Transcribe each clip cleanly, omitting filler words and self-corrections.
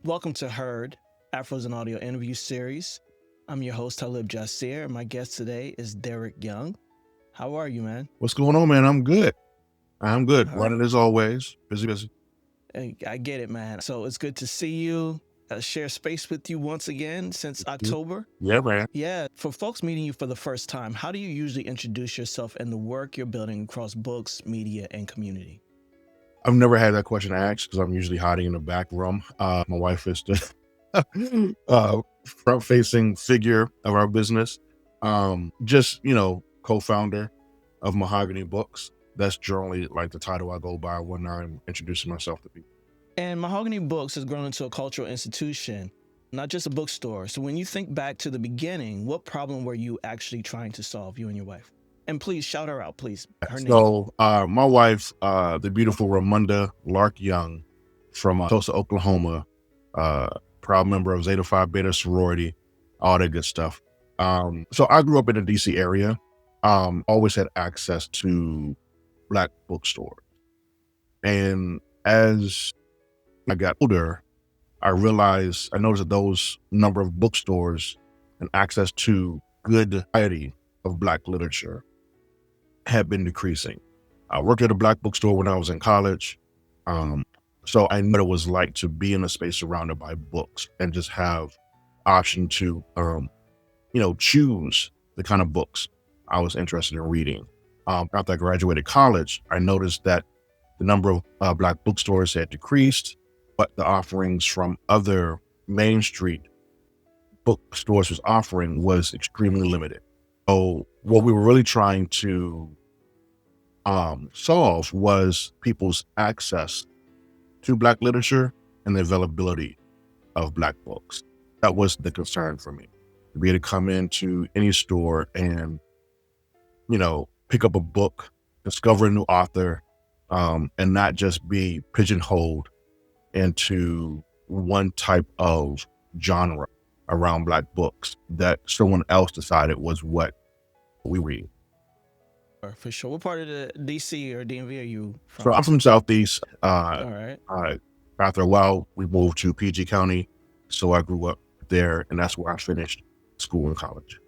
Welcome to Heard, Afros Audio Interview Series. I'm your host, Talib Jasir, and my guest today is Derrick Young. How are you, man? What's going on, man? I'm good. All right. Running as always. Busy. I get it, man. So it's good to see you, share space with you once again since October. Yeah, man. Yeah, for folks meeting you for the first time, how do you usually introduce yourself and the work you're building across books, media, and community? I've never had that question asked because I'm usually hiding in the back room. My wife is the front-facing figure of our business. Co-founder of MahoganyBooks. That's generally like the title I go by when I'm introducing myself to people. And Mahogany Books has grown into a cultural institution, not just a bookstore. So when you think back to the beginning, what problem were you actually trying to solve, you and your wife? And please shout her out, please. Her name. So my wife, the beautiful Ramunda Lark Young from Tulsa, Oklahoma, proud member of Zeta Phi Beta sorority, all that good stuff. So I grew up in the DC area, always had access to Black bookstores. And as I got older, I noticed that those number of bookstores and access to good variety of Black literature had been decreasing. I worked at a Black bookstore when I was in college. So I knew what it was like to be in a space surrounded by books and just have option to, choose the kind of books I was interested in reading. After I graduated college, I noticed that the number of Black bookstores had decreased, but the offerings from other Main Street bookstores was offering was extremely limited. So what we were really trying to solve was people's access to Black literature and the availability of Black books. That was the concern for me. To be able to come into any store and, pick up a book, discover a new author, and not just be pigeonholed into one type of genre around Black books that someone else decided was what we read. For sure. What part of the DC or DMV are you from? So I'm from Southeast. All right. After a while, we moved to PG County. So I grew up there, and that's where I finished school and college.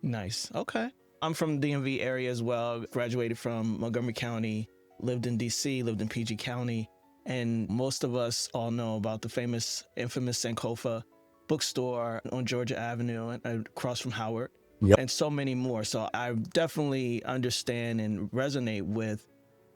Nice. Okay. I'm from DMV area as well. Graduated from Montgomery County, lived in DC, lived in PG County. And most of us all know about the infamous Sankofa bookstore on Georgia Avenue and across from Howard. Yep. And so many more. So I definitely understand and resonate with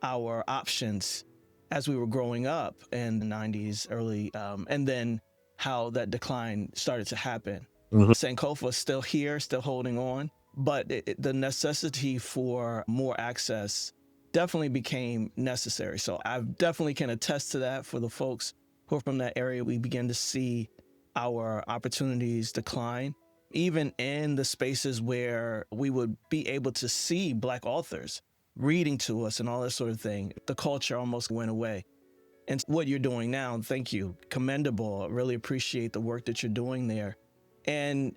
our options as we were growing up in the 90s, early, and then how that decline started to happen. Mm-hmm. Sankofa is still here, still holding on, but the necessity for more access definitely became necessary. So I definitely can attest to that for the folks who are from that area. We begin to see our opportunities decline, even in the spaces where we would be able to see Black authors reading to us and all that sort of thing. The culture almost went away. And what you're doing now, thank you, commendable. I really appreciate the work that you're doing there. And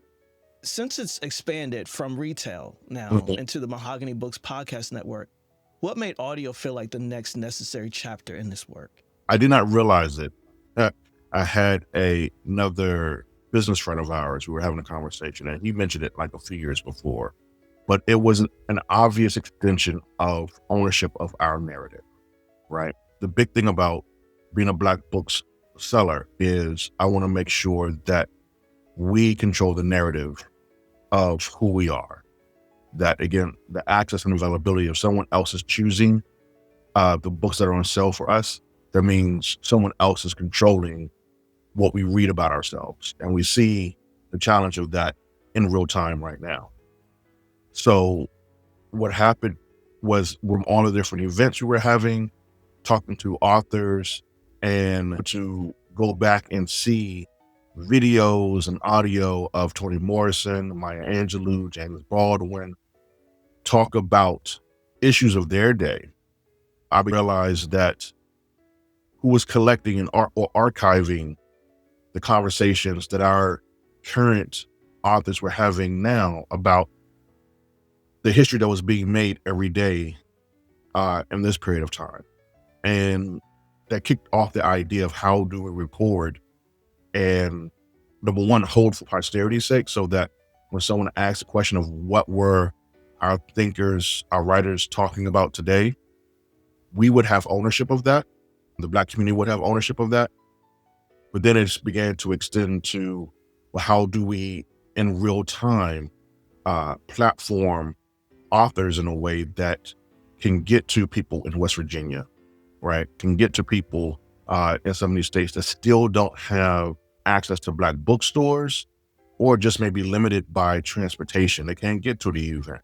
since it's expanded from retail now into the Mahogany Books podcast network, what made audio feel like the next necessary chapter in this work? I did not realize it. I had another business friend of ours. We were having a conversation, and he mentioned it like a few years before, but it was an obvious extension of ownership of our narrative, right? The big thing about being a Black books seller is I want to make sure that we control the narrative of who we are. That, again, the access and availability of someone else is choosing the books that are on sale for us. That means someone else is controlling what we read about ourselves. And we see the challenge of that in real time right now. So what happened was from all the different events we were having, talking to authors, and to go back and see videos and audio of Toni Morrison, Maya Angelou, James Baldwin, talk about issues of their day, I realized that who was collecting or archiving the conversations that our current authors were having now about the history that was being made every day in this period of time. And that kicked off the idea of how do we record and number one, hold for posterity's sake, so that when someone asks a question of what were our thinkers, our writers talking about today, we would have ownership of that. The Black community would have ownership of that. But then it began to extend to, well, how do we in real time platform authors in a way that can get to people in West Virginia, right? Can get to people in some of these states that still don't have access to Black bookstores, or just maybe limited by transportation. They can't get to the event,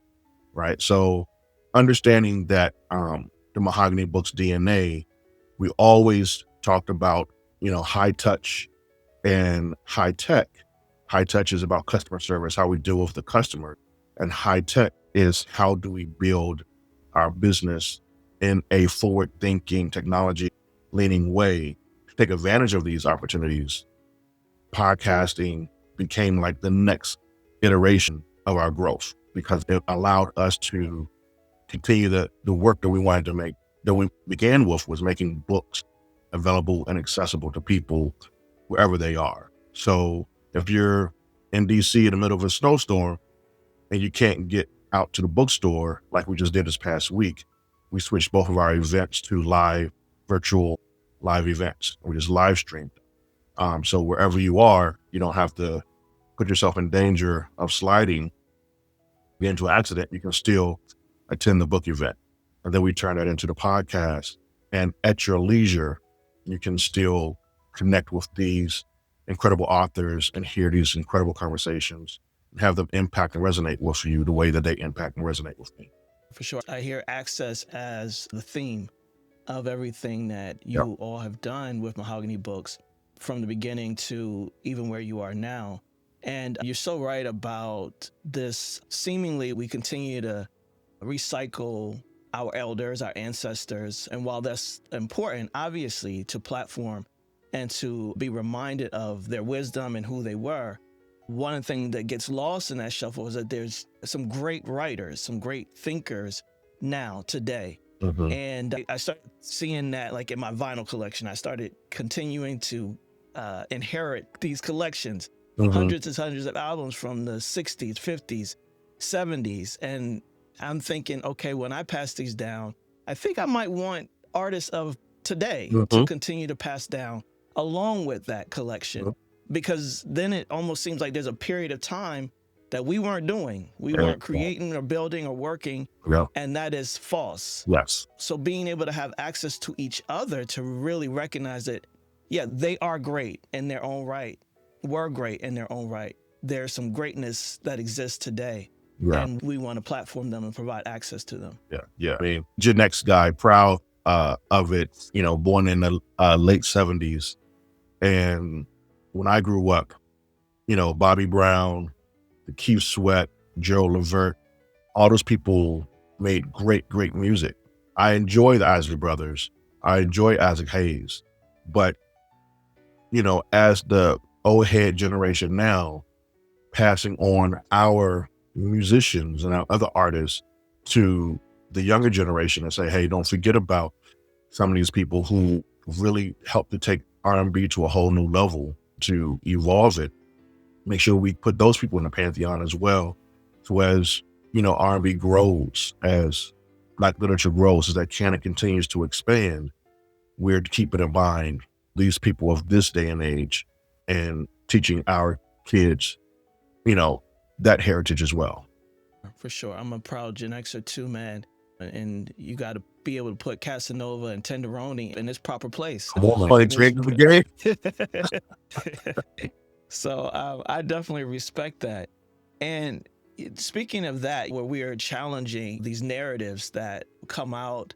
right? So understanding that the Mahogany Books DNA, we always talked about, high touch and high tech. High touch is about customer service, how we deal with the customer. And high tech is how do we build our business in a forward thinking, technology leaning way to take advantage of these opportunities. Podcasting became like the next iteration of our growth, because it allowed us to continue the work that we wanted to make, that we began with, was making books available and accessible to people wherever they are. So if you're in DC in the middle of a snowstorm and you can't get out to the bookstore, like we just did this past week, we switched both of our events to virtual live events. We just live streamed. So wherever you are, you don't have to put yourself in danger of sliding, get into an accident. You can still attend the book event. And then we turn that into the podcast. And at your leisure, you can still connect with these incredible authors and hear these incredible conversations and have them impact and resonate with you the way that they impact and resonate with me. For sure. I hear access as the theme of everything that you all have done with Mahogany Books, from the beginning to even where you are now. And you're so right about this. Seemingly, we continue to recycle our elders, our ancestors. And while that's important, obviously, to platform and to be reminded of their wisdom and who they were, one thing that gets lost in that shuffle is that there's some great writers, some great thinkers now, today. Mm-hmm. And I started seeing that like in my vinyl collection. I started continuing to inherit these collections, hundreds and hundreds of albums from the 60s, 50s, 70s. And I'm thinking, okay, when I pass these down, I think I might want artists of today to continue to pass down along with that collection, because then it almost seems like there's a period of time that we weren't doing. We weren't creating or building or working, and that is false. Yes. So being able to have access to each other to really recognize that, yeah, they are great in their own right, were great in their own right. There's some greatness that exists today, and we want to platform them and provide access to them. Yeah. I mean, Gen X guy, proud of it, born in the late 70s. And when I grew up, Bobby Brown, the Keith Sweat, Gerald Levert, all those people made great, great music. I enjoy the Isley Brothers. I enjoy Isaac Hayes. But, as the old head generation now, passing on our musicians and our other artists to the younger generation and say, hey, don't forget about some of these people who really helped to take R&B to a whole new level, to evolve it. Make sure we put those people in the pantheon as well. So as, R&B grows, as Black literature grows, as that canon continues to expand, we're keeping in mind these people of this day and age and teaching our kids, that heritage as well. For sure. I'm a proud Gen Xer too, man. And you got to be able to put Casanova and Tenderoni in its proper place. So I definitely respect that. And speaking of that, where we are challenging these narratives that come out,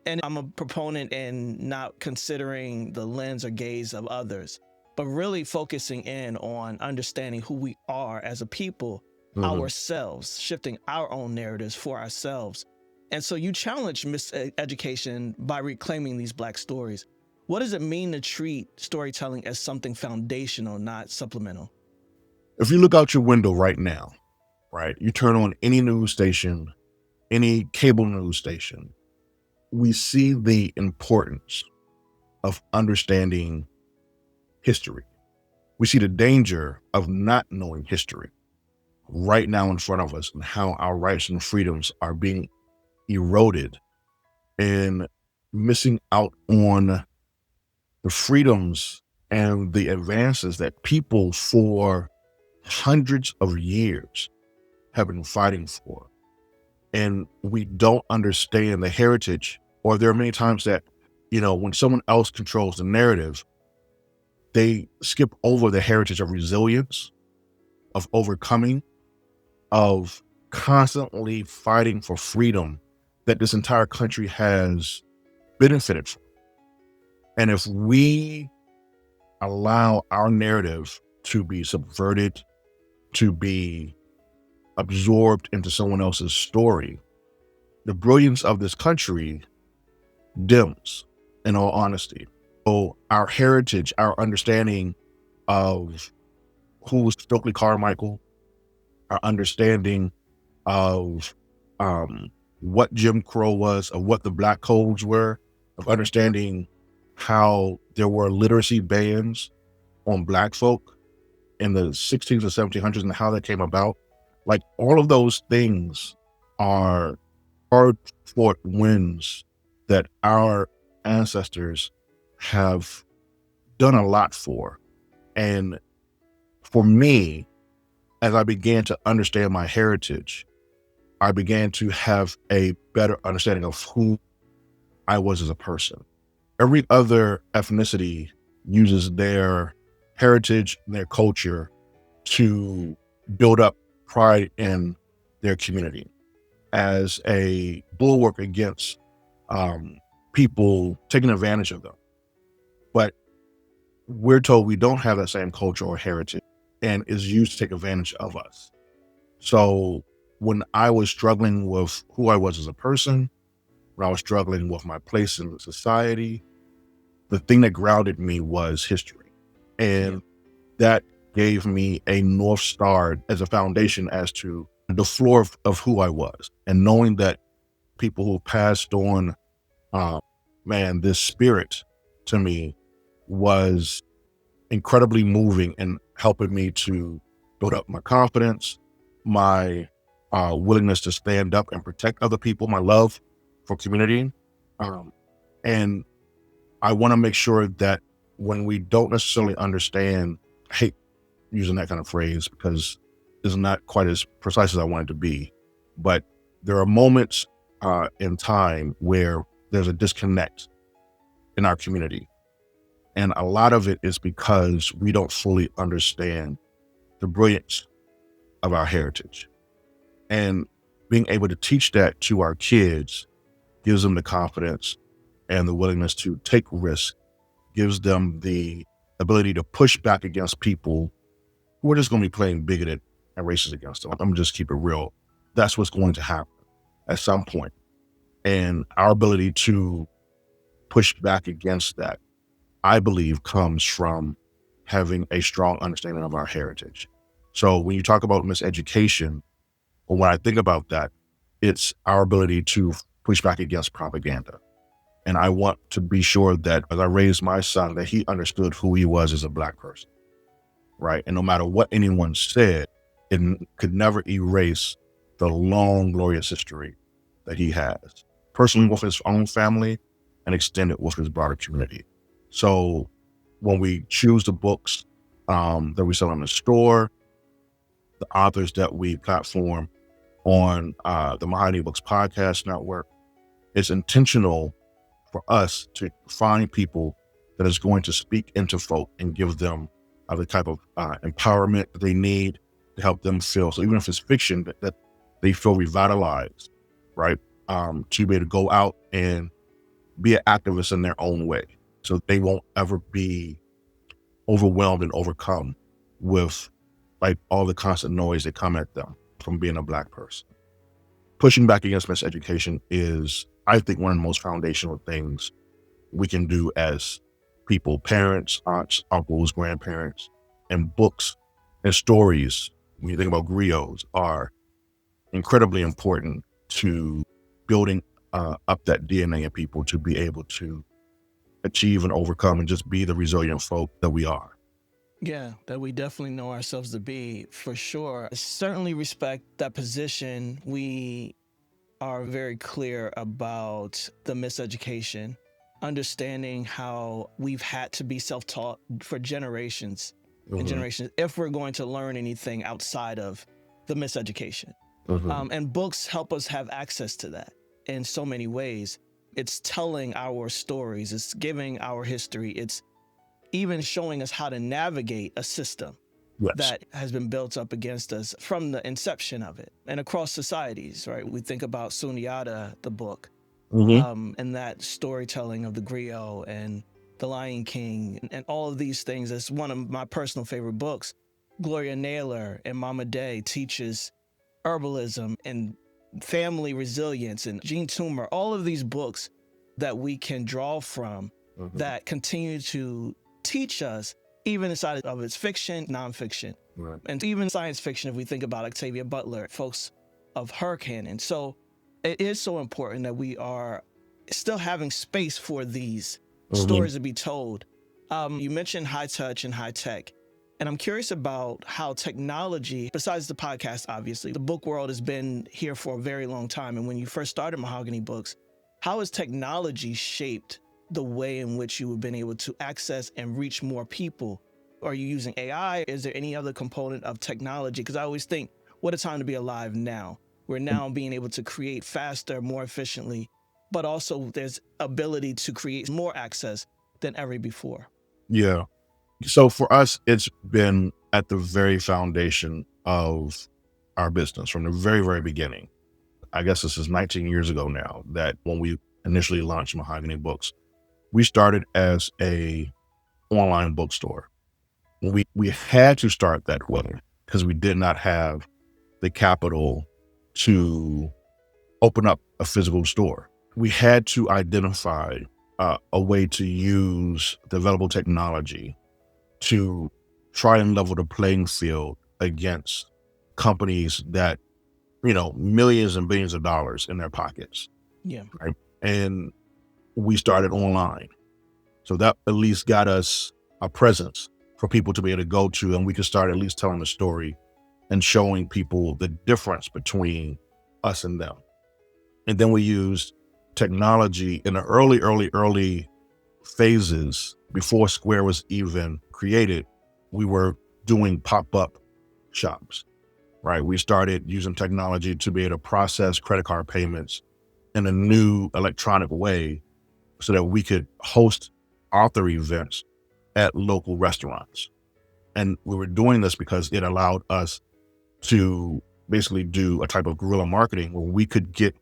and I'm a proponent in not considering the lens or gaze of others, but really focusing in on understanding who we are as a people, ourselves, shifting our own narratives for ourselves. And so you challenge Miseducation by reclaiming these Black stories. What does it mean to treat storytelling as something foundational, not supplemental? If you look out your window right now, right, you turn on any news station, any cable news station, we see the importance of understanding history, we see the danger of not knowing history right now in front of us and how our rights and freedoms are being eroded and missing out on the freedoms and the advances that people for hundreds of years have been fighting for. And we don't understand the heritage, or there are many times that, when someone else controls the narrative, they skip over the heritage of resilience, of overcoming, of constantly fighting for freedom that this entire country has benefited from. And if we allow our narrative to be subverted, to be absorbed into someone else's story, the brilliance of this country dims, in all honesty. So our heritage, our understanding of who was Stokely Carmichael, our understanding of what Jim Crow was, of what the Black codes were, of understanding how there were literacy bans on Black folk in the 1600s and 1700s and how that came about. Like, all of those things are hard-fought wins that our ancestors have done a lot for. And for me, as I began to understand my heritage, I began to have a better understanding of who I was as a person. Every other ethnicity uses their heritage and their culture to build up pride in their community as a bulwark against people taking advantage of them. But we're told we don't have that same culture or heritage, and is used to take advantage of us. So when I was struggling with who I was as a person, when I was struggling with my place in society, the thing that grounded me was history. And that gave me a North Star as a foundation as to the floor of who I was. And knowing that people who passed on, this spirit to me was incredibly moving and helping me to build up my confidence, my willingness to stand up and protect other people, my love for community. And I want to make sure that when we don't necessarily understand, I hate using that kind of phrase because it's not quite as precise as I want it to be, but there are moments in time where there's a disconnect in our community. And a lot of it is because we don't fully understand the brilliance of our heritage. And being able to teach that to our kids gives them the confidence and the willingness to take risks, gives them the ability to push back against people who are just going to be playing bigoted and racist against them. I'm going to just keep it real. That's what's going to happen at some point. And our ability to push back against that, I believe, comes from having a strong understanding of our heritage. So when you talk about miseducation, or when I think about that, it's our ability to push back against propaganda. And I want to be sure that as I raise my son, that he understood who he was as a Black person, right? And no matter what anyone said, it could never erase the long, glorious history that he has, personally with his own family and extended with his broader community. So when we choose the books that we sell in the store, the authors that we platform on the MahoganyBooks podcast network, it's intentional for us to find people that is going to speak into folk and give them the type of empowerment that they need to help them feel. So even if it's fiction, that they feel revitalized, right? To be able to go out and be an activist in their own way. So they won't ever be overwhelmed and overcome with like all the constant noise that come at them from being a Black person. Pushing back against miseducation is, I think, one of the most foundational things we can do as people, parents, aunts, uncles, grandparents, and books and stories, when you think about griots, are incredibly important to building up that DNA in people to be able to achieve and overcome and just be the resilient folk that we are. Yeah, that we definitely know ourselves to be, for sure. I certainly respect that position. We are very clear about the miseducation, understanding how we've had to be self-taught for generations and Mm-hmm. generations if we're going to learn anything outside of the miseducation. Mm-hmm. And books help us have access to that in so many ways. It's telling our stories, it's giving our history, it's even showing us how to navigate a system Yes. that has been built up against us from the inception of it and across societies, right? We think about Sunyata, the book, Mm-hmm. and that storytelling of the griot and the Lion King and all of these things. It's one of my personal favorite books. Gloria Naylor and Mama Day teaches herbalism and family resilience, and Jean Toomer, all of these books that we can draw from Mm-hmm. that continue to teach us, even inside of its fiction, nonfiction, Right. and even science fiction, if we think about Octavia Butler, folks of her canon. So it is so important that we are still having space for these Mm-hmm. stories to be told. You mentioned high touch and high tech. And I'm curious about how technology, besides the podcast, obviously, the book world has been here for a very long time. And when you first started Mahogany Books, how has technology shaped the way in which you have been able to access and reach more people? Are you using AI? Is there any other component of technology? Because I always think, what a time to be alive now. We're now being able to create faster, more efficiently, but also there's ability to create more access than ever before. Yeah. So for us, it's been at the very foundation of our business from the very, very beginning. I guess this is 19 years ago now that when we initially launched Mahogany Books, we started as a online bookstore. We had to start that way because we did not have the capital to open up a physical store. We had to identify a way to use the available technology to try and level the playing field against companies that, millions and billions of dollars in their pockets. Yeah. Right. And we started online. So that at least got us a presence for people to be able to go to, and we could start at least telling the story and showing people the difference between us and them. And then we used technology in the early phases before Square was even created. We were doing pop-up shops, right? We started using technology to be able to process credit card payments in a new electronic way so that we could host author events at local restaurants. And we were doing this because it allowed us to basically do a type of guerrilla marketing where we could get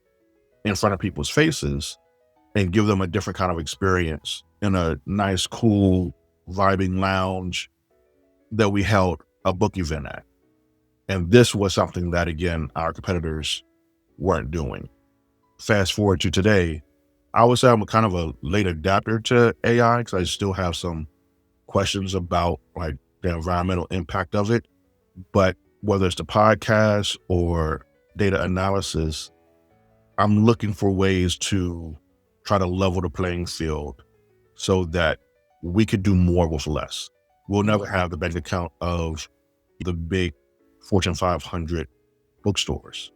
in front of people's faces and give them a different kind of experience in a nice, cool, vibing lounge that we held a book event at. And this was something that, again, our competitors weren't doing. Fast forward to today, I would say I'm kind of a late adapter to AI because I still have some questions about like the environmental impact of it. But whether it's the podcast or data analysis, I'm looking for ways to try to level the playing field so that we could do more with less. We'll never have the bank account of the big Fortune 500 bookstores.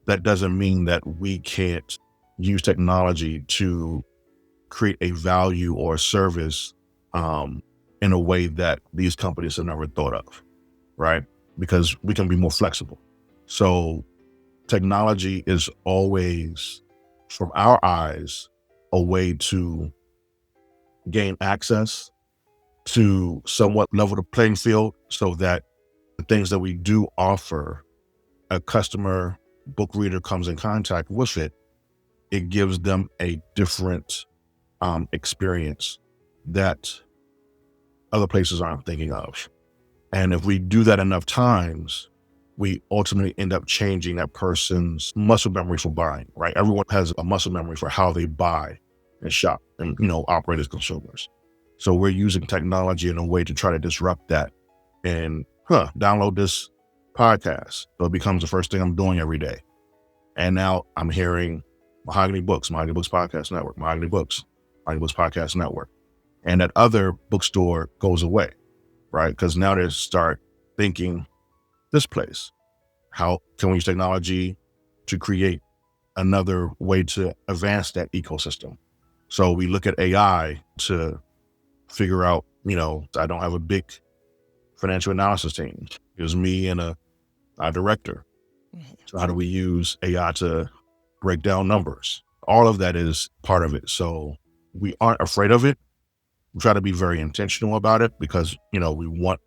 That doesn't mean that we can't use technology to create a value or a service in a way that these companies have never thought of, right? Because we can be more flexible. So technology is always, from our eyes, a way to gain access to somewhat level the playing field so that the things that we do offer, a customer book reader comes in contact with it, it gives them a different experience that other places aren't thinking of. And if we do that enough times, we ultimately end up changing that person's muscle memory for buying, right? Everyone has a muscle memory for how they buy and shop and, operate as consumers. So we're using technology in a way to try to disrupt that and download this podcast. So it becomes the first thing I'm doing every day. And now I'm hearing Mahogany Books Podcast Network, Mahogany Books Podcast Network. And that other bookstore goes away. right? Because now they start thinking this place. How can we use technology to create another way to advance that ecosystem? So we look at AI to figure out, I don't have a big financial analysis team. It was me and a director. So how do we use AI to break down numbers? All of that is part of it. So we aren't afraid of it. We try to be very intentional about it because, we want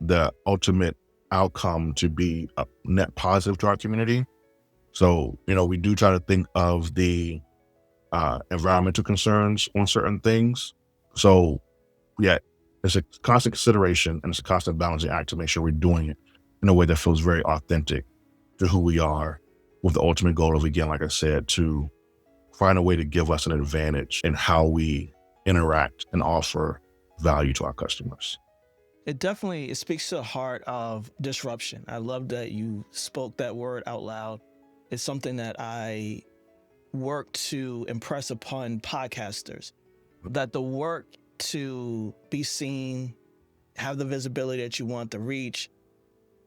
the ultimate outcome to be a net positive to our community. So, we do try to think of the environmental concerns on certain things. So yeah, it's a constant consideration and it's a constant balancing act to make sure we're doing it in a way that feels very authentic to who we are, with the ultimate goal of, again, like I said, to find a way to give us an advantage in how we interact and offer value to our customers. It speaks to the heart of disruption. I love that you spoke that word out loud. It's something that I work to impress upon podcasters, that the work to be seen, have the visibility that you want, the reach,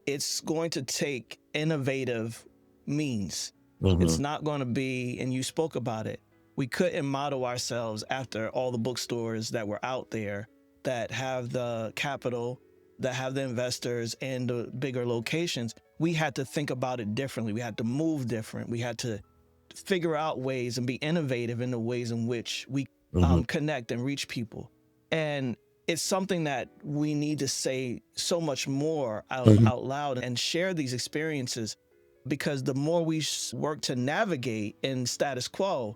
it's going to take innovative means. It's not going to be, and you spoke about it, we couldn't model ourselves after all the bookstores that were out there that have the capital, that have the investors and the bigger locations. We had to think about it differently. We had to move different. We had to figure out ways and be innovative in the ways in which we connect and reach people. And it's something that we need to say so much more out loud and share these experiences, because the more we work to navigate in status quo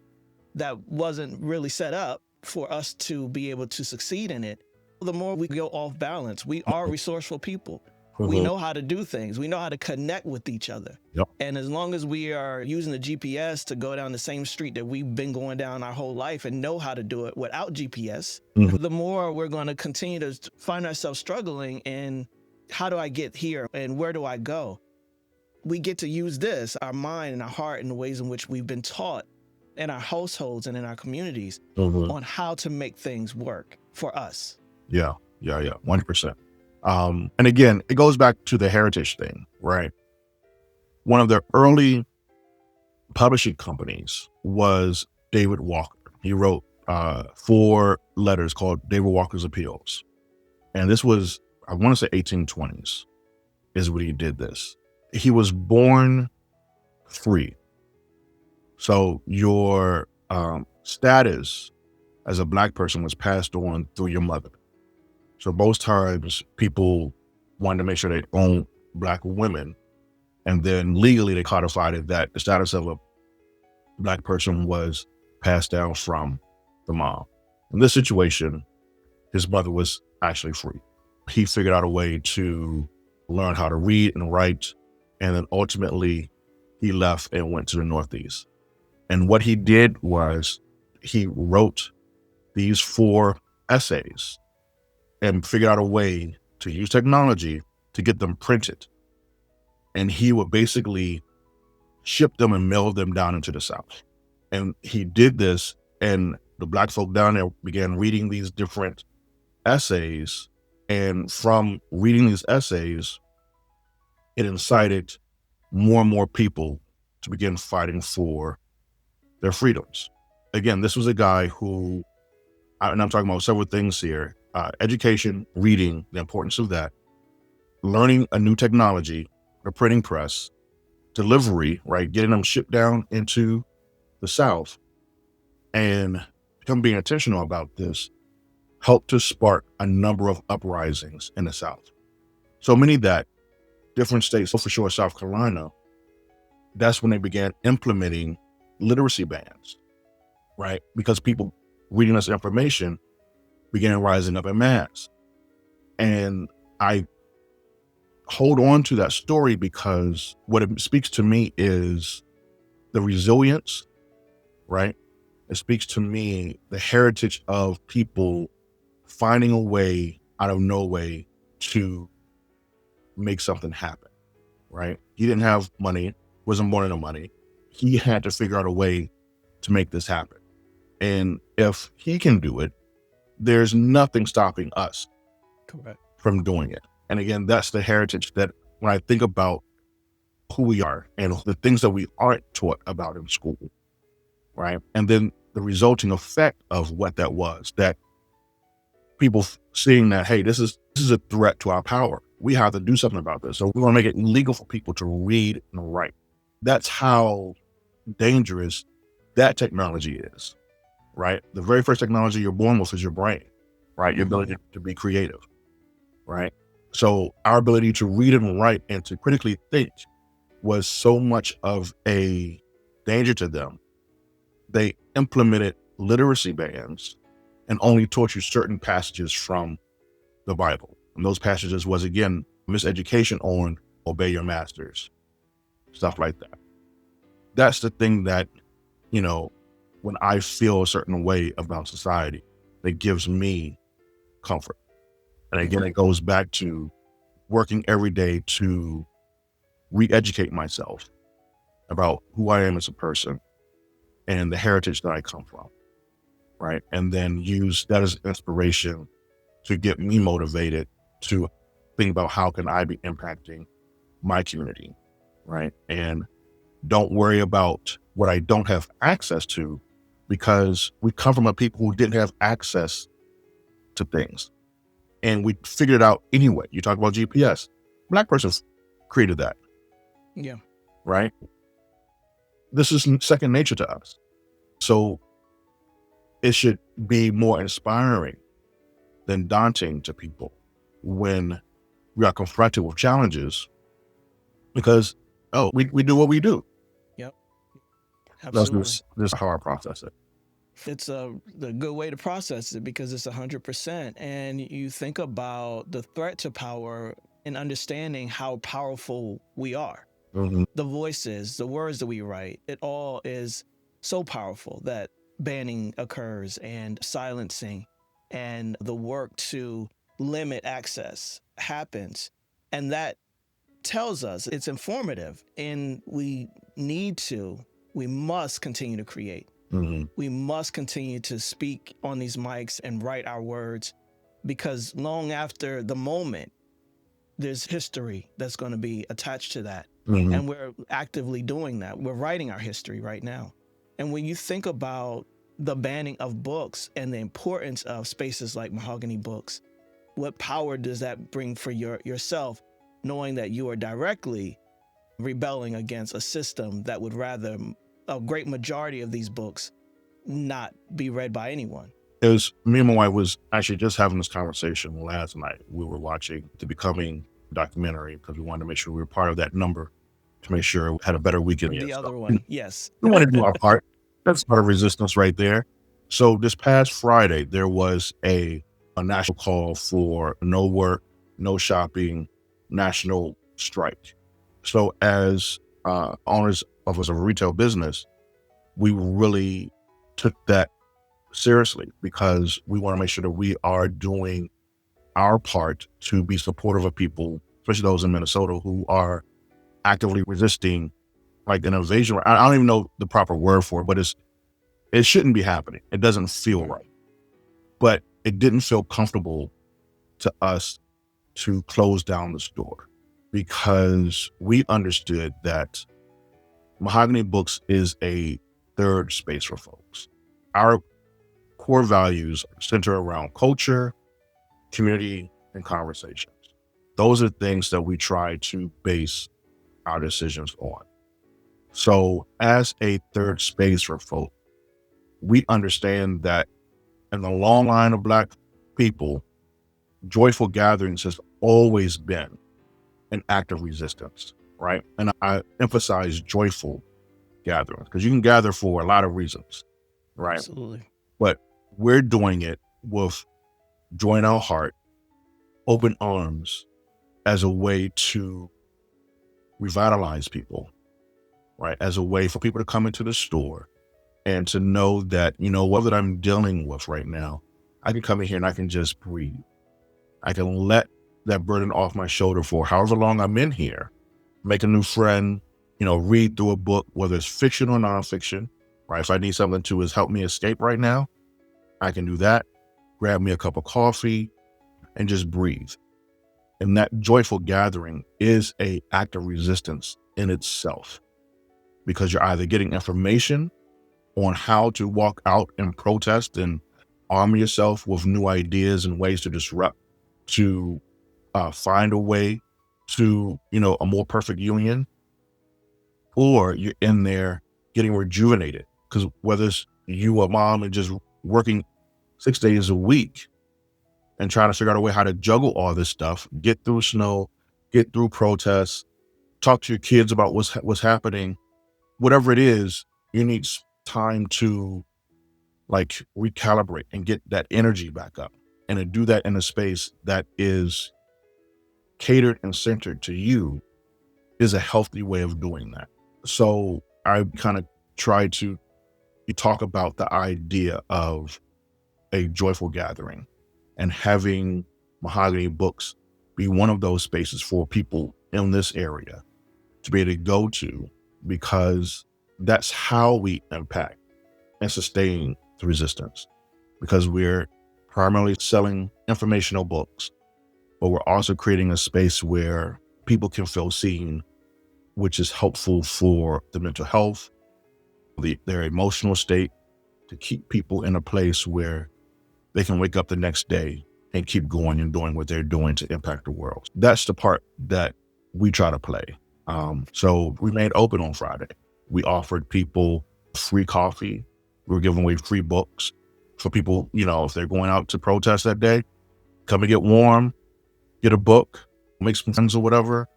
that wasn't really set up for us to be able to succeed in it, the more we go off balance. We are resourceful people. We know how to do things. We know how to connect with each other. Yep. And as long as we are using the GPS to go down the same street that we've been going down our whole life and know how to do it without GPS, the more we're going to continue to find ourselves struggling in how do I get here and where do I go? We get to use this, our mind and our heart, in the ways in which we've been taught in our households and in our communities on how to make things work for us. Yeah, 100%. And again, it goes back to the heritage thing, right? One of the early publishing companies was David Walker. He wrote 4 letters called David Walker's Appeals. And this was, I want to say 1820s is when he did this. He was born free. So your status as a Black person was passed on through your mother. So most times people wanted to make sure they owned Black women, and then legally they codified it that the status of a Black person was passed down from the mom. In this situation, his mother was actually free. He figured out a way to learn how to read and write, and then ultimately he left and went to the Northeast. And what he did was he wrote these 4 essays and figured out a way to use technology to get them printed. And he would basically ship them and mail them down into the South. And he did this, and the Black folk down there began reading these different essays. And from reading these essays, it incited more and more people to begin fighting for their freedoms. Again, this was a guy who, and I'm talking about several things here, education, reading, the importance of that, learning a new technology, a printing press, delivery, right, getting them shipped down into the South, and him being intentional about this helped to spark a number of uprisings in the South. So many that different states, for sure South Carolina, that's when they began implementing literacy bans, right? Because people reading this information began rising up en masse. And I hold on to that story because what it speaks to me is the resilience, right? It speaks to me the heritage of people finding a way out of no way to make something happen, right? He didn't have money, wasn't born into money. He had to figure out a way to make this happen. And if he can do it, there's nothing stopping us. Correct. from doing it. And again, that's the heritage that when I think about who we are and the things that we aren't taught about in school, right? And then the resulting effect of what that was, that people seeing that, hey, this is a threat to our power. We have to do something about this. So we want to make it illegal for people to read and write. That's how dangerous that technology is, right? The very first technology you're born with is your brain, right? Your ability to be creative, right? So our ability to read and write and to critically think was so much of a danger to them. They implemented literacy bans and only taught you certain passages from the Bible. And those passages was, again, Miseducation on obey your masters, stuff like that. That's the thing that, you know, when I feel a certain way about society, that gives me comfort. And again, it goes back to working every day to re-educate myself about who I am as a person and the heritage that I come from, right? And then use that as inspiration to get me motivated to think about how can I be impacting my community, right? And don't worry about what I don't have access to, because we come from a people who didn't have access to things. And we figured it out anyway. You talk about GPS. Black person created that. Yeah. Right? This is second nature to us. So it should be more inspiring than daunting to people when we are confronted with challenges, because, we do what we do. Yep. Absolutely. This is how I process it. It's the good way to process it, because it's 100%. And you think about the threat to power and understanding how powerful we are. Mm-hmm. The voices, the words that we write, it all is so powerful that banning occurs and silencing and the work to limit access happens. And that tells us it's informative, and we must continue to create. Mm-hmm. We must continue to speak on these mics and write our words, because long after the moment, there's history that's going to be attached to that. Mm-hmm. And we're actively doing that. We're writing our history right now. And when you think about the banning of books and the importance of spaces like Mahogany Books, what power does that bring for yourself, knowing that you are directly rebelling against a system that would rather a great majority of these books not be read by anyone? It was me and my wife was actually just having this conversation last night. We were watching the Becoming documentary because we wanted to make sure we were part of that number, to make sure we had a better weekend. The other one, yes. We want to do our part. That's part of resistance right there. So this past Friday, there was a national call for no work, no shopping, national strike. So as owners of a retail business, we really took that seriously, because we want to make sure that we are doing our part to be supportive of people, especially those in Minnesota who are actively resisting like an invasion. I don't even know the proper word for it, but it shouldn't be happening. It doesn't feel right. But it didn't feel comfortable to us to close down the store, because we understood that Mahogany Books is a third space for folks. Our core values center around culture, community, and conversations. Those are things that we try to base our decisions on. So as a third space for folk, we understand that in the long line of Black people, joyful gatherings has always been an act of resistance, right? And I emphasize joyful gatherings, because you can gather for a lot of reasons, right? Absolutely. But we're doing it with joy in our heart, open arms, as a way to revitalize people, right? As a way for people to come into the store and to know that, what I'm dealing with right now, I can come in here and I can just breathe. I can let that burden off my shoulder for however long I'm in here, make a new friend, read through a book, whether it's fiction or nonfiction, right? If I need something to help me escape right now, I can do that. Grab me a cup of coffee and just breathe. And that joyful gathering is a act of resistance in itself, because you're either getting information on how to walk out and protest and arm yourself with new ideas and ways to disrupt, to find a way to, a more perfect union, or you're in there getting rejuvenated. Because whether it's you or mom and just working 6 days a week and trying to figure out a way how to juggle all this stuff, get through snow, get through protests, talk to your kids about what's happening, whatever it is, you need time to like recalibrate and get that energy back up, and to do that in a space that is catered and centered to you is a healthy way of doing that. So I kind of try to talk about the idea of a joyful gathering and having Mahogany Books be one of those spaces for people in this area to be able to go to, because that's how we impact and sustain the resistance, because we're primarily selling informational books, but we're also creating a space where people can feel seen, which is helpful for the mental health, their emotional state, to keep people in a place where they can wake up the next day and keep going and doing what they're doing to impact the world. That's the part that we try to play. So we made open on Friday. We offered people free coffee. We were giving away free books for people, if they're going out to protest that day, come and get warm, get a book, make some friends or whatever.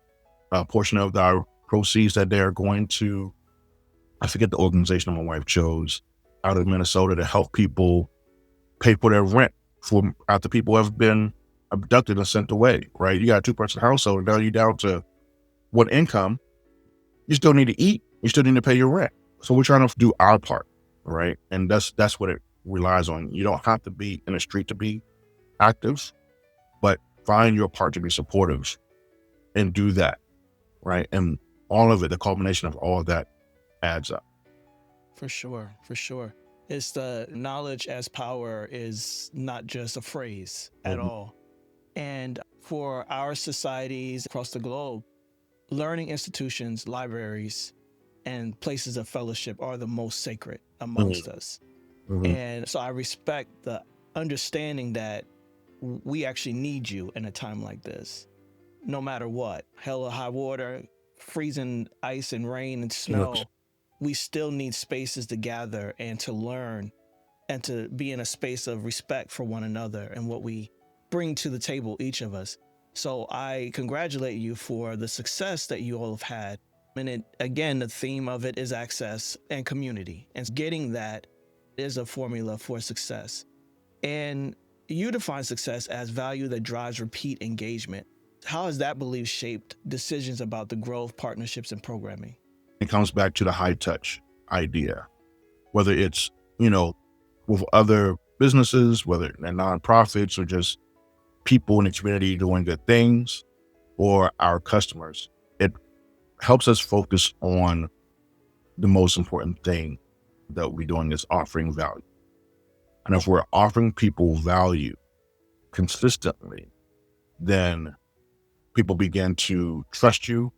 A portion of our proceeds that day are going to, I forget the organization my wife chose, out of Minnesota, to help people pay for their rent after people have been abducted and sent away, right? You got a 2-person household, and now you're down to one income. You still need to eat. You still need to pay your rent. So we're trying to do our part, right? And that's what it relies on. You don't have to be in the street to be active, but find your part to be supportive and do that, right? And all of it, the culmination of all of that adds up. For sure, for sure. It's the knowledge as power is not just a phrase at all. And for our societies across the globe, learning institutions, libraries, and places of fellowship are the most sacred amongst us. And so I respect the understanding that we actually need you in a time like this, no matter what, hell or high water, freezing ice and rain and snow. We still need spaces to gather and to learn and to be in a space of respect for one another and what we bring to the table, each of us. So I congratulate you for the success that you all have had. And again, the theme of it is access and community, and getting that is a formula for success. And you define success as value that drives repeat engagement. How has that belief shaped decisions about the growth, partnerships, and programming? It comes back to the high touch idea, whether it's, with other businesses, whether they're nonprofits or just people in the community doing good things, or our customers. It helps us focus on the most important thing that we're doing, is offering value. And if we're offering people value consistently, then people begin to trust you,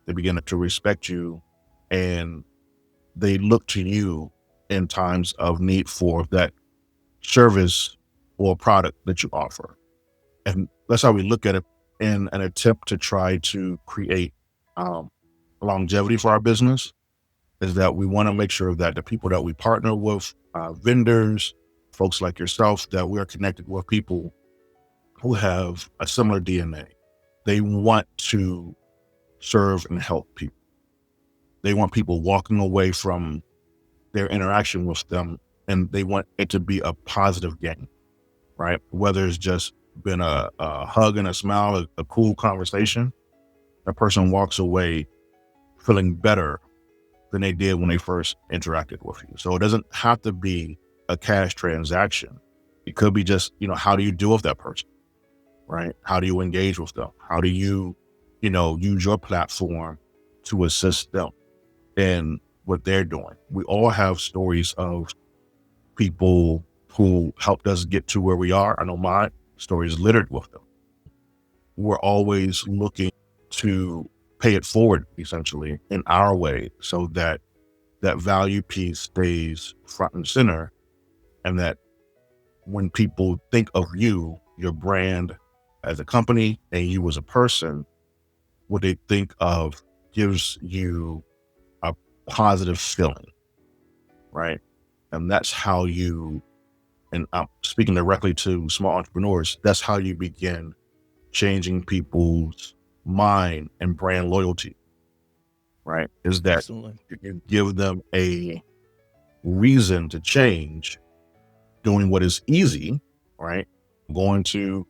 they begin to respect you, and they look to you in times of need for that service or product that you offer. And that's how we look at it in an attempt to try to create longevity for our business, is that we want to make sure that the people that we partner with, vendors, folks like yourself, that we're connected with people who have a similar DNA. They want to serve and help people. They want people walking away from their interaction with them, and they want it to be a positive gain, right? Whether it's just been a hug and a smile, a cool conversation, a person walks away feeling better than they did when they first interacted with you. So it doesn't have to be a cash transaction. It could be just, how do you deal with that person, right? How do you engage with them? How do you, use your platform to assist them in what they're doing? We all have stories of people who helped us get to where we are. I know my story is littered with them. we're always looking to pay it forward, essentially, in our way, so that that value piece stays front and center, and that when people think of you, your brand as a company and you as a person, what they think of gives you a positive feeling, right? And that's how you, and I'm speaking directly to small entrepreneurs, that's how you begin changing people's mind and brand loyalty, right? Is that Absolutely. you give them a reason to change. Doing what is easy, right? Going to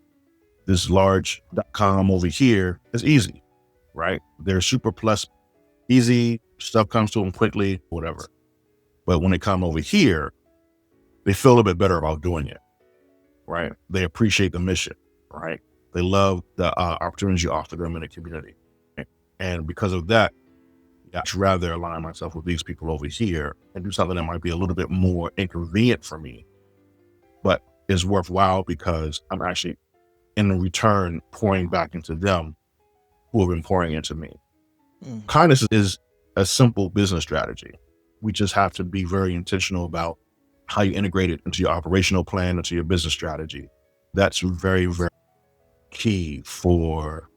this large.com over here is easy, right? They're super plus easy, stuff comes to them quickly, whatever. But when they come over here, they feel a bit better about doing it, right? They appreciate the mission, right? They love the opportunities you offer them in the community. Right? And because of that, I'd rather align myself with these people over here and do something that might be a little bit more inconvenient for me, but is worthwhile because I'm actually in return pouring back into them who have been pouring into me. Kindness is a simple business strategy. We just have to be very intentional about how you integrate it into your operational plan, into your business strategy. That's very, very key for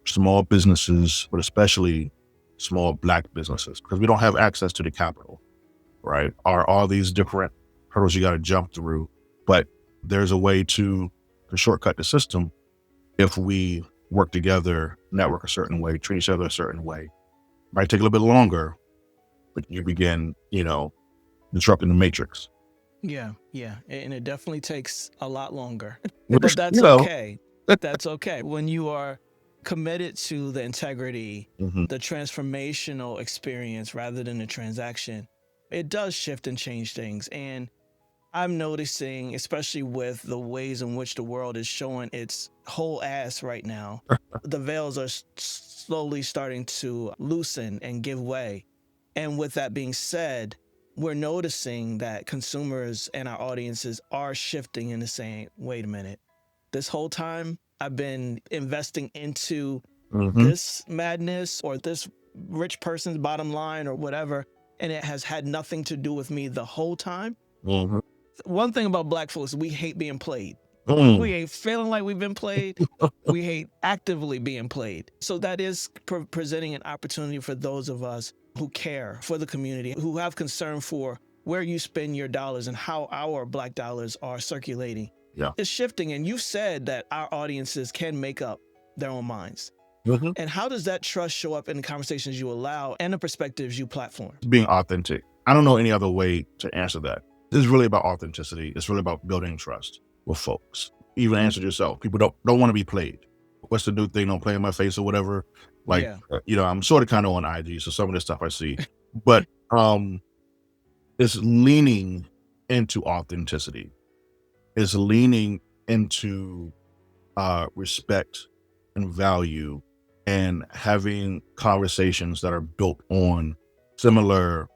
small businesses, but especially small Black businesses, because we don't have access to the capital, right? Are all these different hurdles you got to jump through, but there's a way to shortcut the system if we work together, network a certain way, treat each other a certain way. Might take a little bit longer, but you begin, disrupting the matrix. Yeah. And it definitely takes a lot longer, Which, but that's okay. That's okay. When you are committed to the integrity, the transformational experience rather than the transaction, it does shift and change things. And I'm noticing, especially with the ways in which the world is showing its whole ass right now, the veils are slowly starting to loosen and give way. And with that being said, we're noticing that consumers and our audiences are shifting into saying, wait a minute, this whole time I've been investing into this madness or this rich person's bottom line or whatever, and it has had nothing to do with me the whole time. One thing about Black folks, we hate being played. We ain't feeling like we've been played. We hate actively being played. So that is presenting an opportunity for those of us who care for the community, who have concern for where you spend your dollars and how our Black dollars are circulating. Yeah. It's shifting. And you said that our audiences can make up their own minds. And how does that trust show up in the conversations you allow and the perspectives you platform? Being authentic. I don't know any other way to answer that. This is really about authenticity. It's really about building trust with folks. Even answer yourself. People don't want to be played. What's the new thing? Don't play in my face or whatever. Like, I'm sort of kind of on IG, so some of this stuff I see, but it's leaning into authenticity. It's leaning into respect and value and having conversations that are built on similar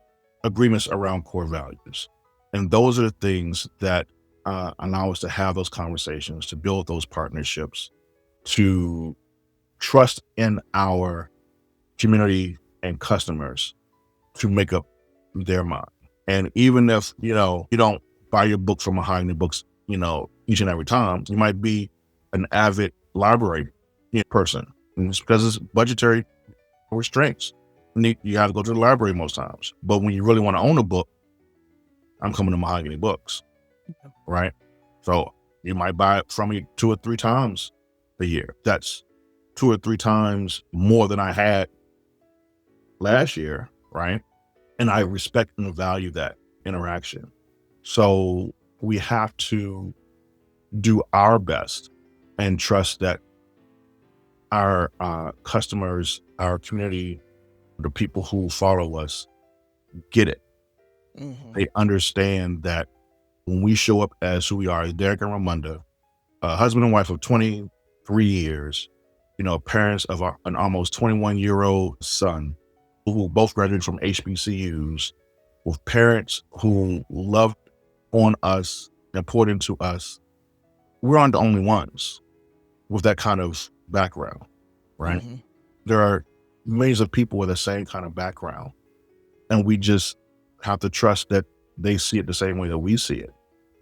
agreements around core values. And those are the things that allow us to have those conversations, to build those partnerships, to trust in our community and customers to make up their mind. And even if, you don't buy your book from MahoganyBooks, each and every time, you might be an avid library person. And it's because it's budgetary restraints. You have to go to the library most times. But when you really want to own a book, I'm coming to MahoganyBooks, right? So you might buy it from me 2 or 3 times a year. That's 2 or 3 times more than I had last year, right? And I respect and value that interaction. So we have to do our best and trust that our customers, our community, the people who follow us get it. They understand that when we show up as who we are, as Derrick and Ramunda, a husband and wife of 23 years, parents of an almost 21-year-old son who both graduated from HBCUs, with parents who loved on us and poured into us. We aren't the only ones with that kind of background, right? Hmm. There are millions of people with the same kind of background, and we just have to trust that they see it the same way that we see it.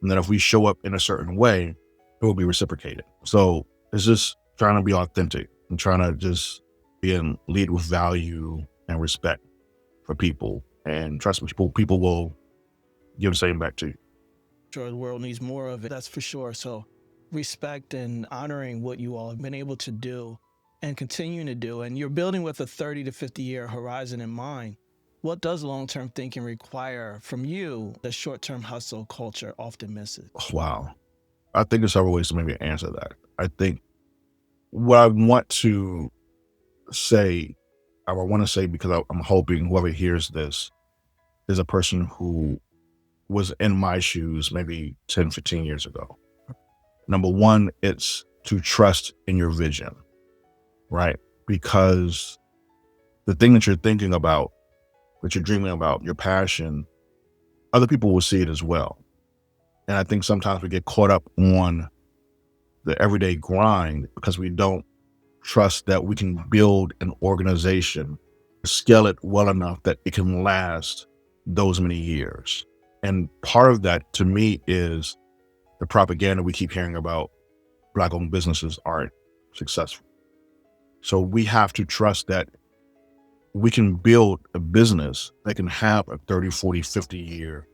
And that if we show up in a certain way, it will be reciprocated. So it's just trying to be authentic and trying to just lead with value and respect for people. And trust me, people will give the same back to you. Sure, the world needs more of it, that's for sure. So respect and honoring what you all have been able to do and continuing to do. And you're building with a 30 to 50-year horizon in mind. What does long-term thinking require from you that short-term hustle culture often misses? Wow. I think there's several ways to maybe answer that. I think what I want to say, I want to say because I'm hoping whoever hears this is a person who was in my shoes maybe 10, 15 years ago. Number one, it's to trust in your vision, right? Because the thing that you're thinking about, that you're dreaming about, your passion, other people will see it as well. And I think sometimes we get caught up on the everyday grind because we don't trust that we can build an organization, scale it well enough that it can last those many years. And part of that to me is the propaganda we keep hearing about Black-owned businesses aren't successful. So we have to trust that we can build a business that can have a 30, 40, 50 year,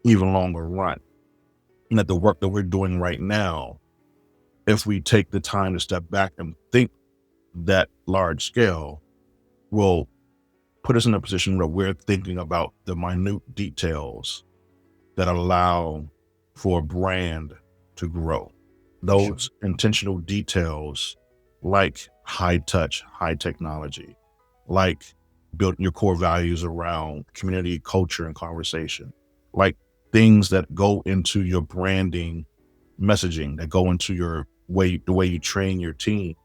even longer run. And that the work that we're doing right now, if we take the time to step back and think that large scale, will put us in a position where we're thinking about the minute details that allow for a brand to grow. Those intentional details like high touch, high technology, like building your core values around community, culture, and conversation, like things that go into your branding messaging, that go into the way you train your team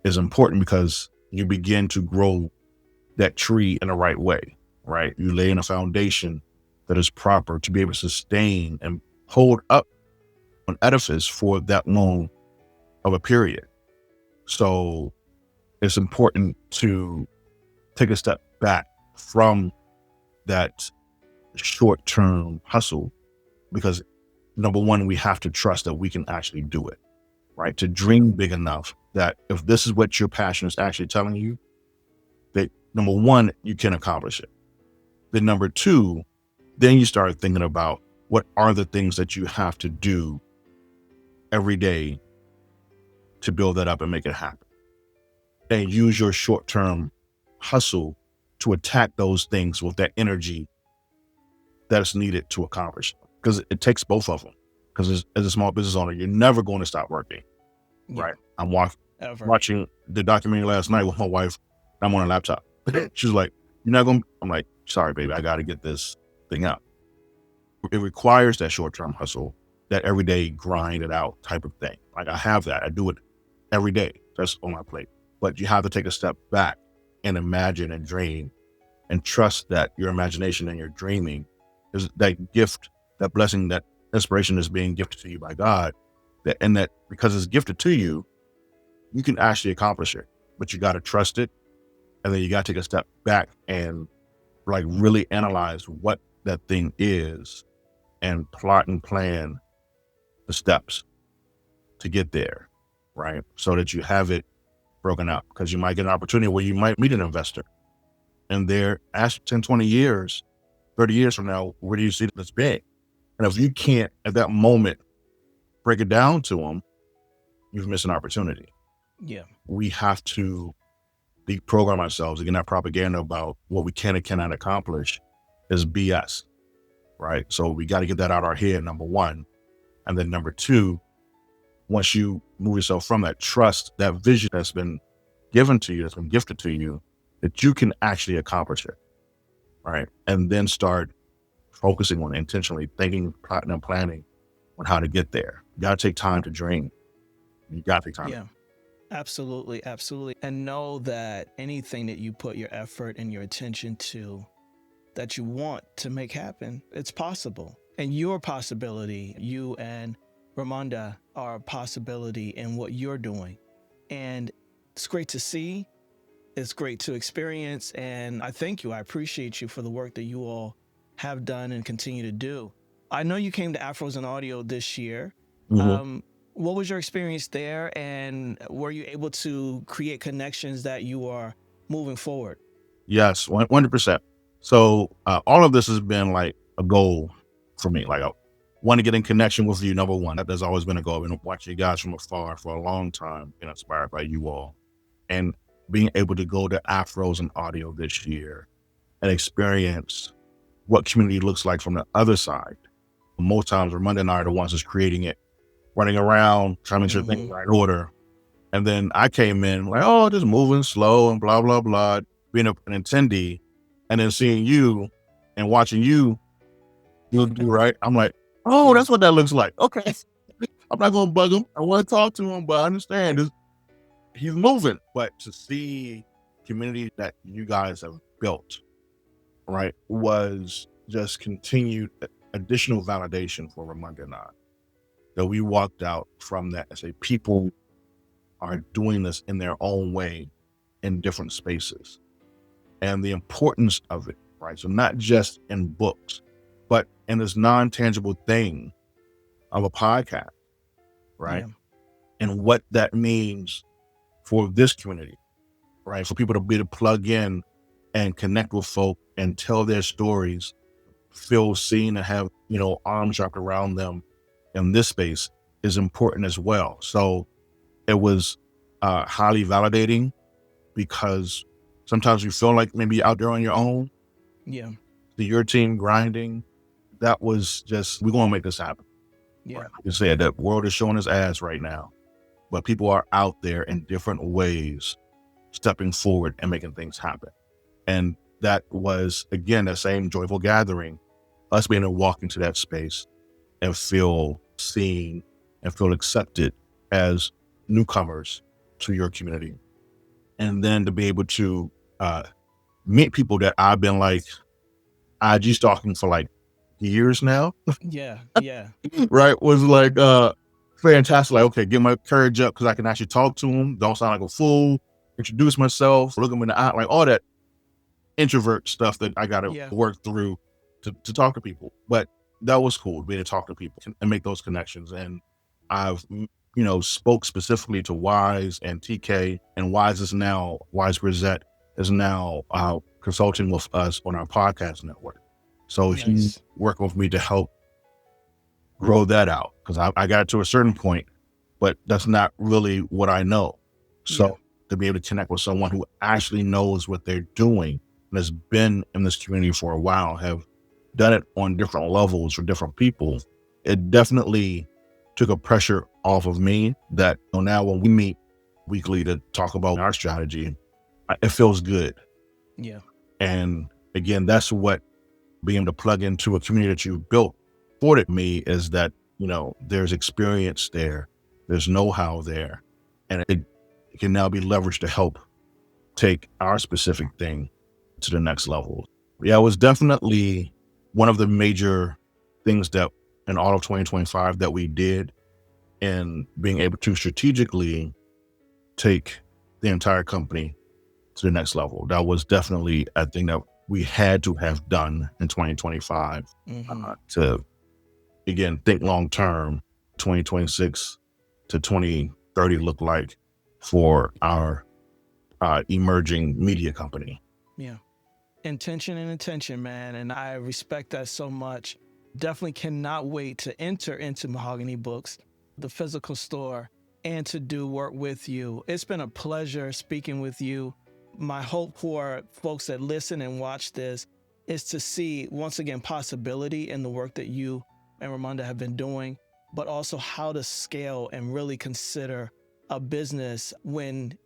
is important because you begin to grow that tree in the right way, right? You lay in a foundation that is proper to be able to sustain and hold up an edifice for that long of a period. So it's important to take a step back from that short-term hustle because number one, we have to trust that we can actually do it, right? To dream big enough that if this is what your passion is actually telling you, that number one, you can accomplish it. Then number two, then you start thinking about what are the things that you have to do every day to build that up and make it happen. And use your short-term hustle to attack those things with that energy that is needed to accomplish. Because it takes both of them. Because as a small business owner, you're never going to stop working, right? I'm watching the documentary last night with my wife. I'm on a laptop. She's like, "You're not going to," I'm like, "Sorry, baby, I got to get this thing out." It requires that short-term hustle, that everyday grind it out type of thing. Like I have that. I do it every day. That's on my plate. But you have to take a step back and imagine and dream and trust that your imagination and your dreaming is that gift, that blessing, that inspiration is being gifted to you by God. That because it's gifted to you, you can actually accomplish it. But you got to trust it. And then you got to take a step back and like really analyze what that thing is and plot and plan the steps to get there, right? So that you have it broken out, because you might get an opportunity where you might meet an investor and they're asked 10, 20 years, 30 years from now, where do you see this big? And if you can't at that moment break it down to them, you've missed an opportunity. Yeah. We have to deprogram ourselves. Again, that propaganda about what we can and cannot accomplish is BS, right? So we got to get that out of our head, number one. And then number two, once you move yourself from that, trust that vision that's been given to you, that's been gifted to you, that you can actually accomplish it, right? And then start focusing on intentionally thinking, plotting, and planning on how to get there. You got to take time to dream. You got to take time. Yeah, absolutely. Absolutely. And know that anything that you put your effort and your attention to that you want to make happen, it's possible. And your possibility, you and Ramonda are a possibility in what you're doing. And it's great to see. It's great to experience. And I thank you. I appreciate you for the work that you all have done and continue to do. I know you came to Afros and Audio this year. Mm-hmm. What was your experience there? And were you able to create connections that you are moving forward? Yes, 100%. So all of this has been like a goal for me. Like I want to get in connection with you, number one. That's always been a goal. I've been watching you guys from afar for a long time, been inspired by you all. And being able to go to Afros and Audio this year and experience what community looks like from the other side. Most times, Ramonda and I are the ones that's creating it, running around, trying to make sure things are in order. And then I came in like, oh, just moving slow and blah, blah, blah, being an attendee, and then seeing you and watching you do right. I'm like, oh, that's what that looks like. Okay. I'm not going to bug him. I want to talk to him, but I understand this. He's moving. But to see community that you guys have built, right, was just continued additional validation for Ramonda and I. That we walked out from that and say people are doing this in their own way in different spaces. And the importance of it, right? So not just in books, but in this non-tangible thing of a podcast, right? Yeah. And what that means for this community, right? For people to be able to plug in and connect with folk and tell their stories, feel seen and have, arms wrapped around them in this space is important as well. So it was highly validating because sometimes you feel like maybe you're out there on your own. Yeah. To your team grinding, that was just, we're going to make this happen. Yeah. Right? Like you said, the world is showing its ass right now, but people are out there in different ways, stepping forward and making things happen. And that was, again, that same joyful gathering, us being able to walk into that space and feel seen and feel accepted as newcomers to your community. And then to be able to meet people that I've been like IG stalking for like years now. Yeah. Yeah. Right. Was like fantastic. Like, okay, get my courage up because I can actually talk to them. Don't sound like a fool. Introduce myself. Look them in the eye. Like all that introvert stuff that I got to work through to talk to people. But that was cool, being able to talk to people and make those connections. And I've, spoke specifically to Wise and TK, and Wise Brizette is now consulting with us on our podcast network. So Nice. He's working with me to help grow that out because I got to a certain point, but that's not really what I know. So to be able to connect with someone who actually knows what they're doing and has been in this community for a while, have done it on different levels for different people, it definitely took a pressure off of me that now when we meet weekly to talk about our strategy, it feels good. Yeah. And again, that's what being able to plug into a community that you built afforded me, is that, there's experience there, there's know-how there, and it can now be leveraged to help take our specific thing to the next level. Yeah, it was definitely one of the major things that in all of 2025 that we did in being able to strategically take the entire company to the next level. That was definitely a thing that we had to have done in 2025 to, again, think long-term, 2026 to 2030 look like for our emerging media company. Yeah. Intention and attention, man. And I respect that so much. Definitely cannot wait to enter into Mahogany Books, the physical store, and to do work with you. It's been a pleasure speaking with you. My hope for folks that listen and watch this is to see, once again, possibility in the work that you and Ramonda have been doing, but also how to scale and really consider a business when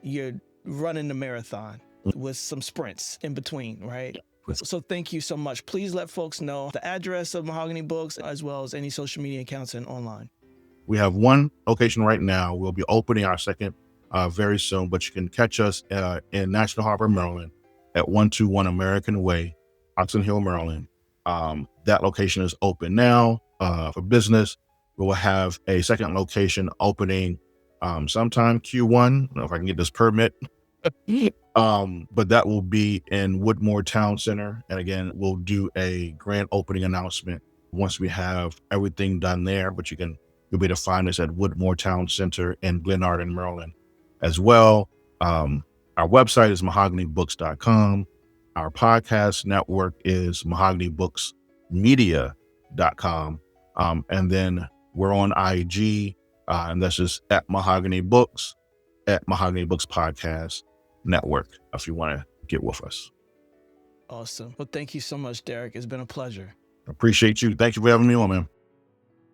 you're running the marathon with some sprints in between, right? So thank you so much. Please let folks know the address of Mahogany Books as well as any social media accounts and online. We have one location right now. We'll be opening our second very soon, but you can catch us in National Harbor, Maryland at 121 American Way, Oxon Hill, Maryland. That location is open now for business. We will have a second location opening sometime Q1, I don't know if I can get this permit. But that will be in Woodmore Town Center. And again, we'll do a grand opening announcement once we have everything done there. But you'll be able to find us at Woodmore Town Center in Glenarden, Maryland as well. Our website is MahoganyBooks.com. Our podcast network is MahoganyBooksMedia.com. And then we're on IG, and that's just at Mahogany Books, at Mahogany Books Podcast Network, if you want to get with us. Awesome. Well, thank you so much, Derrick. It's been a pleasure. Appreciate you. Thank you for having me on, man.